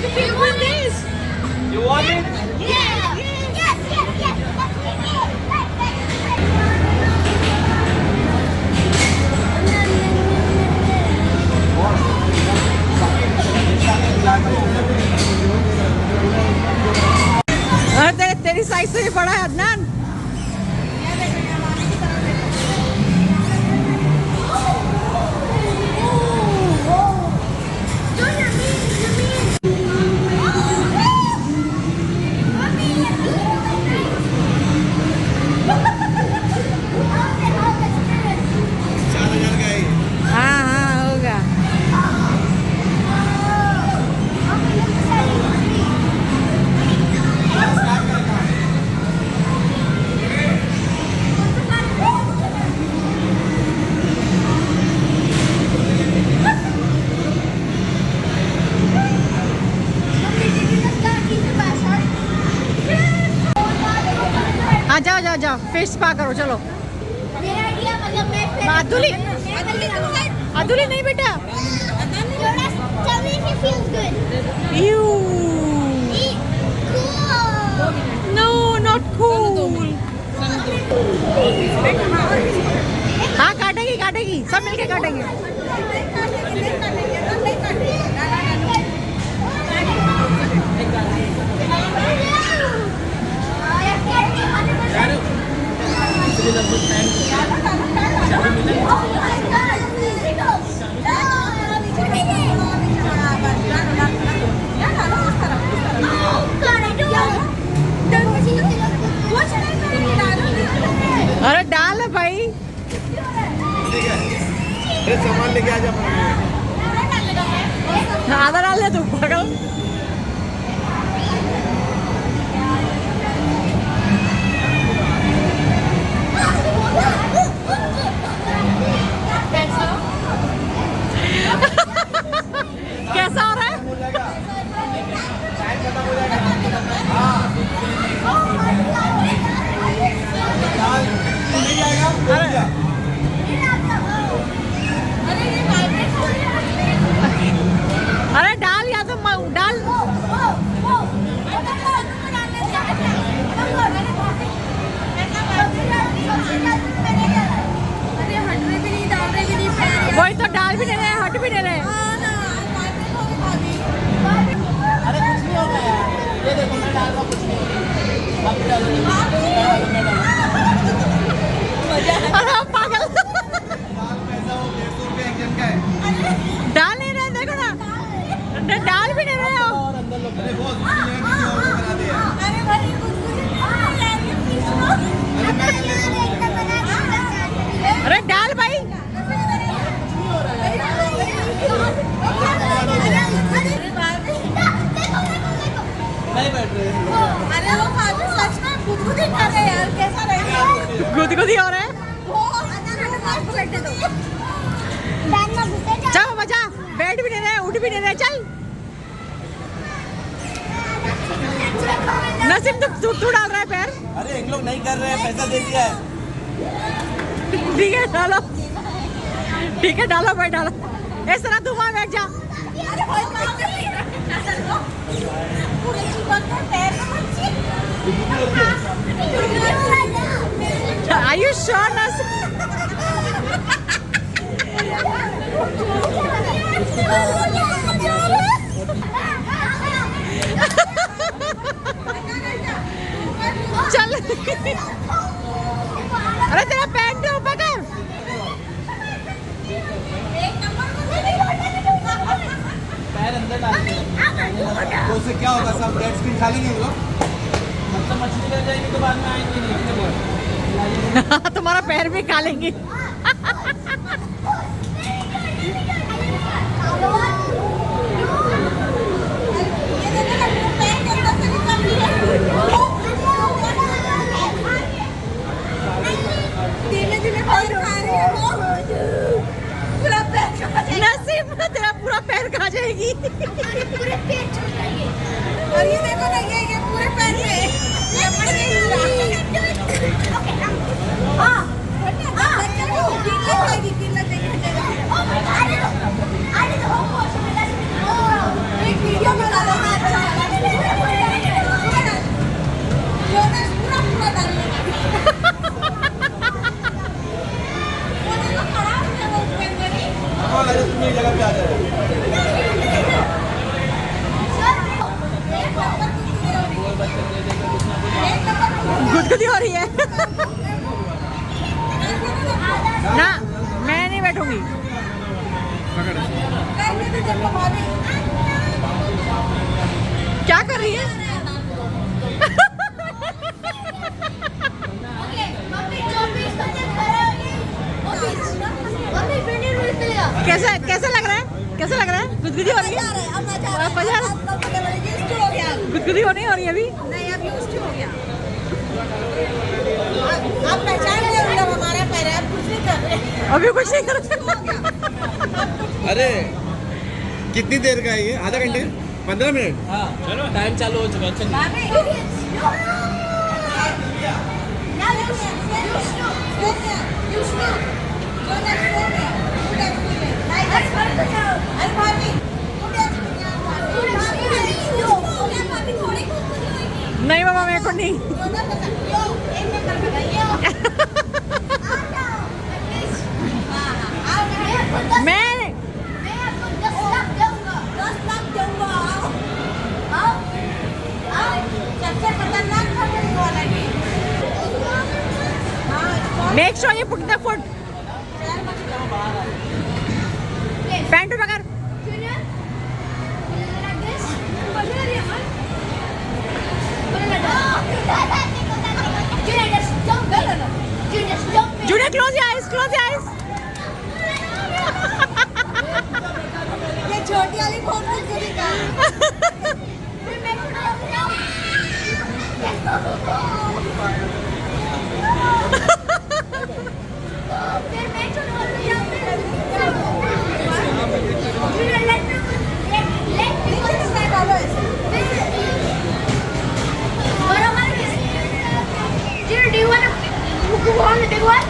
You want this? You want it? Yeah. Yes. अरे तेरी size से भी बड़ा है अदनान। जाओ फिश स्पा करो चलो। अदुली नहीं बेटा। No, not cool. हाँ काटेगी सब मिलके काटेंगे। अरे डाल भाई। सामान लेके आ जा। आधा डाल ले तू पागल। कैसा हो रहा है? अरे डाल या तो डाल। वही तो डाल भी नहीं रहे हट भी नहीं रहे। अरे कुछ नहीं होगा यार, ये देखो मैं डाल रहा हूँ कुछ नहीं। अरे पागल डाल नहीं रहे देखो ना, डाल भी नहीं रहे हो। अरे डाल भाई। नहीं बैठ रहे। अरे वो खाते सच में गुदगुदी कर रहे हैं यार, कैसा रहेगा? गुदगुदी हो रहा है। जाओ मजा, बैठ भी नहीं रहे उठ भी नहीं रहे। चल नसीम तू डाल रहा है पैर। अरे एक लोग नहीं कर रहे हैं, पैसा दे दिया है। ठीक है डालो, ठीक है डालो भाई डालो। इस तरह तू वहाँ बैठ जा। Are you sure, Nasir? चल अरे तेरा पैंट ऊपर कर। पैर अंदर डाल दे। तो उससे क्या होगा, सब रेड स्क्रीन खा लेंगे लोग। मतलब मछली रह जाएगी तो बाद में आएंगे नहीं। तुम्हारा पैर भी खा लेंगे। नसीब तेरा पूरा पैर खा जाएगी। और ये देखो ना, ये पूरे पैर में वीडियो बना लो। गुदगुदी हो रही है ना, मैं नहीं बैठूंगी। क्या कर रही है? कैसा कैसा लग रहा है? कैसा लग रहा है? गुदगुदी हो रही है? गुदगुदी हो नहीं हो रही है अभी? नहीं, अब used to हो गया। आप पहचान रहे हो मतलब हमारा पैर है, आप कुछ नहीं कर रहे। अभी कुछ नहीं कर रहे। अरे कितनी देर का है ये? आधा घंटे? 15 मिनट? हाँ चलो टाइम चालू हो चुका है चलिए। नहीं बाबा मेरे को नहीं। मैं make sure you put the foot pant पकड़। Junior, close your eyes, close your eyes. ये छोटी वाली फोन में पूरी का Do you want to go on the big one?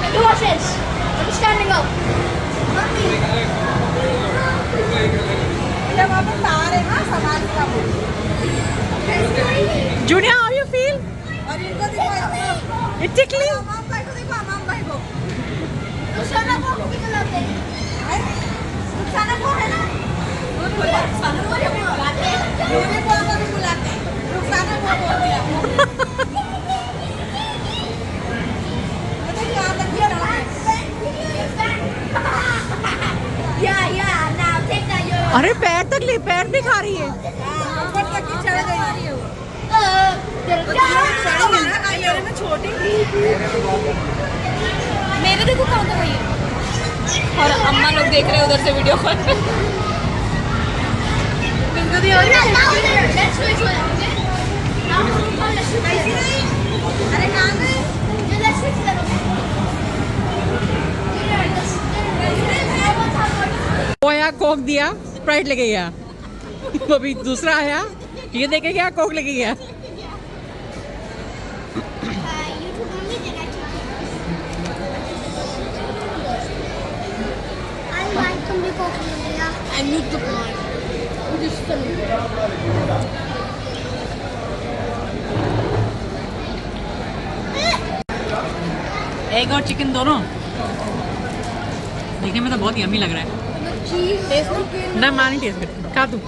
Okay, watch this. I'm standing up. जब आप तार है ना सामान का वो Junior, how you feel? और इनको दिखाओ It's tickly. माम भाई को दिखाओ माम भाई को Lusana ko ako pinalate. Rukhsana को है ना रुखसाना को भी बुलाते हैं मुझे को भी बुलाते हैं रुखसाना को बोल दिया मुझे याद है Yeah, now take that yo. अरे पैर तक ले, पैर भी खा रही है। ऊपर तक की चढ़ गई मेरे में छोटी मेरे देखो कहाँ तक गई है और अम्मा लोग देख रहे हैं उधर से वीडियो कॉल पे गुदगुदी हो रही है Let's switch with it, okay? Now, let's switch with it. अरे कहाँ गई Yeah, let's switch with it, okay? वो आया कोक दिया, स्प्राइट लेके गया। अभी दूसरा आया, ये देखे गया कोक लेके गया। एग और चिकन दोनों देखने में तो बहुत यम्मी लग रहा है। ना मैं नहीं टेस्ट करती, खा तू।